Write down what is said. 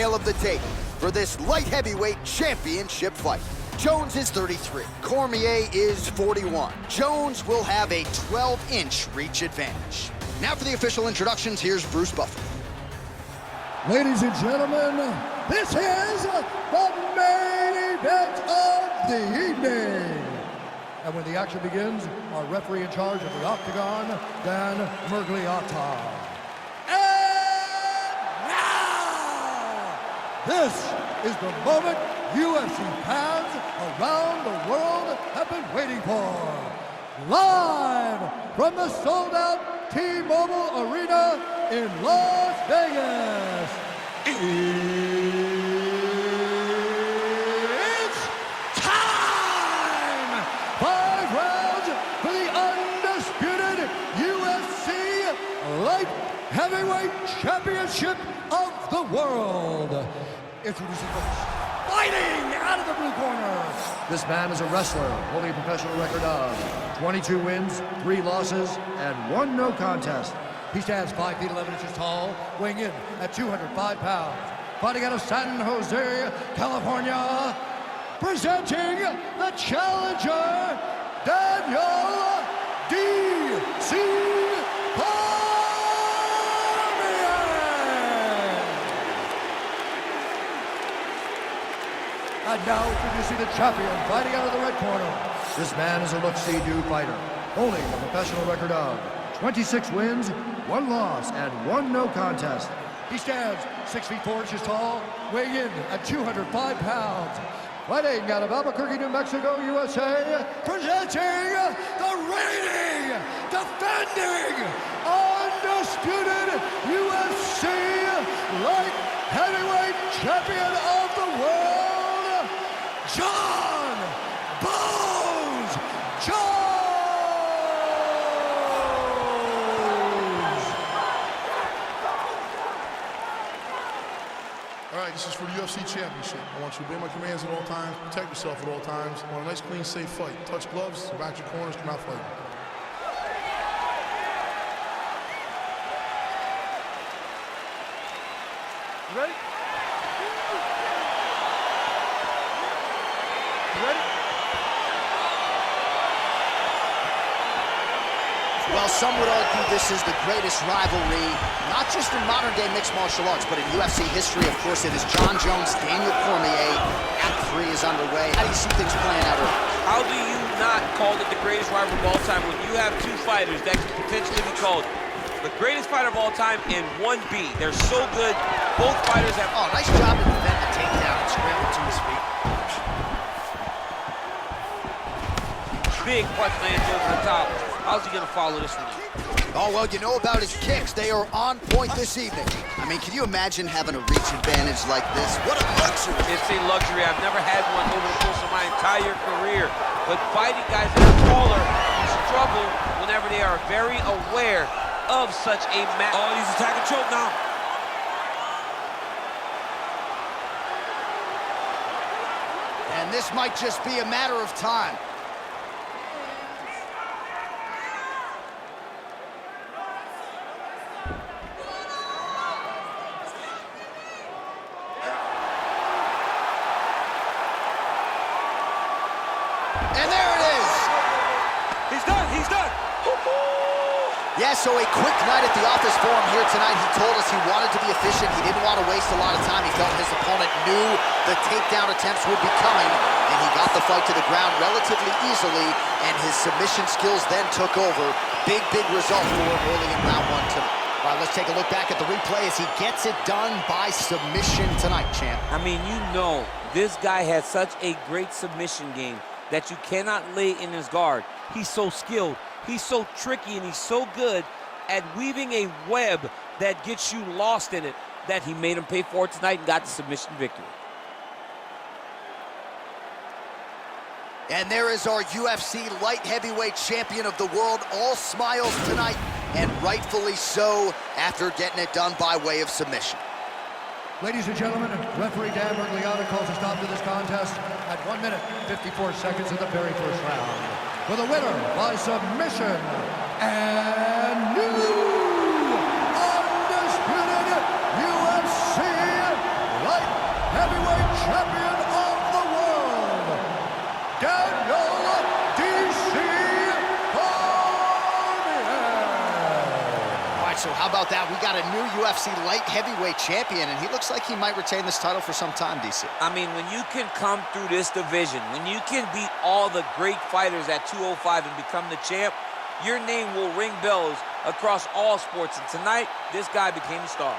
tale of the tape for this light heavyweight championship fight. Jones is 33, Cormier is 41. Jones will have a 12-inch reach advantage. Now for the official introductions, here's Bruce Buffer. Ladies and gentlemen, this is the main event of the evening. And when the action begins, our referee in charge of the Octagon, Dan Mergliata. And now, this is the moment UFC fans around the world have been waiting for. Live from the sold-out T-Mobile Arena in Las Vegas. It's time! 5 rounds for the undisputed UFC Light Heavyweight Championship of the world. Introducing first, fighting out of the blue corner. This man is a wrestler holding a professional record of 22 wins, 3 losses, and 1 no contest. He stands 5 feet 11 inches tall, weighing in at 205 pounds. Fighting out of San Jose, California, presenting the challenger, Daniel D.C. And now introducing the champion, fighting out of the red corner. This man is a look-see-do fighter, holding a professional record of 26 wins, 1 loss, and 1 no contest. He stands 6 feet 4 inches tall, weighing in at 205 pounds. Fighting out of Albuquerque, New Mexico, USA, presenting the reigning, defending, undisputed UFC Light Heavyweight Champion of the World, John Bones Jones! All right, this is for the UFC Championship. I want you to obey my commands at all times, protect yourself at all times. I want a nice, clean, safe fight. Touch gloves, back your corners, come out fighting. You ready? You ready? Well, some would argue this is the greatest rivalry, not just in modern-day mixed martial arts, but in UFC history. Of course, it is Jon Jones, Daniel Cormier. Act 3 is underway. How do you see things playing out early? How do you not call it the greatest rivalry of all time when you have 2 fighters that could potentially be called the greatest fighter of all time and 1B? They're so good. Both fighters have... Oh, nice job to defend the takedown and scramble to his feet. Big punch lands over the top. How's he gonna follow this one up? Oh, well, you know about his kicks. They are on point this evening. I mean, can you imagine having a reach advantage like this? What a luxury. It's a luxury. I've never had one over the course of my entire career. But fighting guys that are taller struggle whenever they are very aware of such a match. Oh, he's attacking choke now. And this might just be a matter of time. And there it is. He's done. He's done. Yeah, so a quick night at the office for him here tonight. He told us he wanted to be efficient. He didn't want to waste a lot of time. He felt his opponent knew the takedown attempts would be coming, and he got the fight to the ground relatively easily, and his submission skills then took over. Big, big result for him early in round 1 tonight. All right, let's take a look back at the replay as he gets it done by submission tonight, champ. I mean, you know, this guy has such a great submission game that you cannot lay in his guard. He's so skilled, he's so tricky, and he's so good at weaving a web that gets you lost in it that he made him pay for it tonight and got the submission victory. And there is our UFC light heavyweight champion of the world, all smiles tonight, and rightfully so after getting it done by way of submission. Ladies and gentlemen, referee Dan Mergliata calls a stop to this contest at 1 minute, 54 seconds of the very first round. For the winner by submission, and new undisputed UFC light champion of the world, Daniel D.C. Cormier. All right, so how about that? We got a new UFC light heavyweight champion, and he looks like he might retain this title for some time, DC. I mean, when you can come through this division, when you can beat all the great fighters at 205 and become the champ, your name will ring bells across all sports. And tonight, this guy became a star.